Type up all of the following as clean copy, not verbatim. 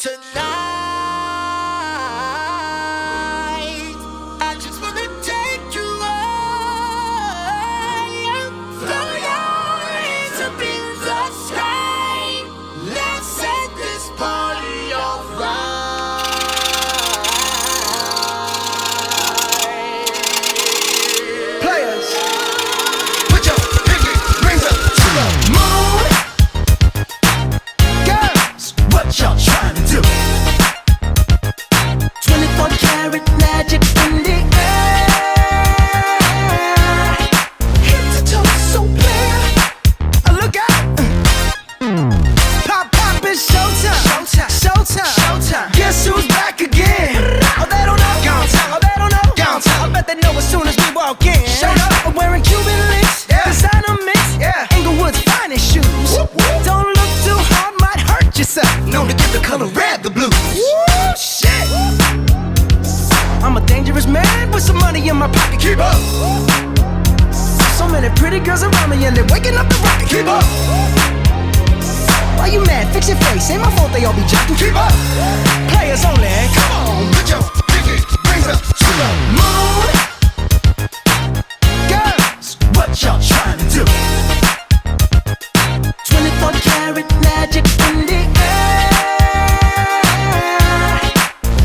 tonight. I just wanna take you high. Throw your hands up in the sky. Let's set this party on fire. Players, put your pinky rings up to the moon. Girls, what y'all trying to do? 24 karat magic in the air. Head to toe so clear. Look out! Pop, pop, it's showtime. Showtime, showtime, showtime. Guess who's back again? Oh, they don't know. Gone time. Oh, they don't know. Gone time. I bet they know as soon as we walk in. Showed up, I'm wearing Cuban links. Yeah. Designer mix. Yeah. Inglewood's finest shoes. Whoop, whoop. Don't look too hard, might hurt yourself. Known to give the color red the blues. Woo, shit. I'm a dangerous man with some money in my pocket. Keep up. So many pretty girls around me and they're waking up the rocket. Keep up. Why you mad? Fix your face. Ain't my fault they all be jocking. Keep up. Players only. Come on, put your pinky rings up to the moon. Girls, what y'all trying to do? 24 karat magic in the air.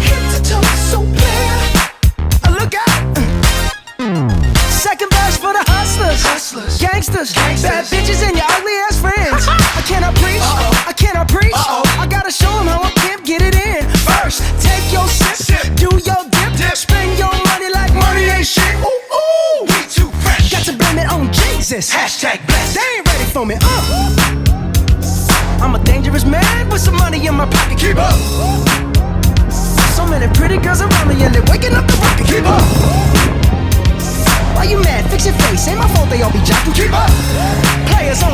Head to toe so clear. Look out. Second verse for the hustlers. Hustlers. Gangsters. Bad bitches and your ugly ass friends. I cannot preach. I cannot preach. I gotta show them how I can't get it in. First, take your sip. Do your dip. Spend your money like money ain't shit. Ooh, ooh. We too fresh. Got to blame it on Jesus. Hashtag blessed. They ain't ready for me. I'm a dangerous man with some money in my pocket. Keep up. So many pretty girls around me and they're waking up the rocket. Keep up. Why you mad? Fix your face. Ain't my fault they all be jocking. Keep up. Players only.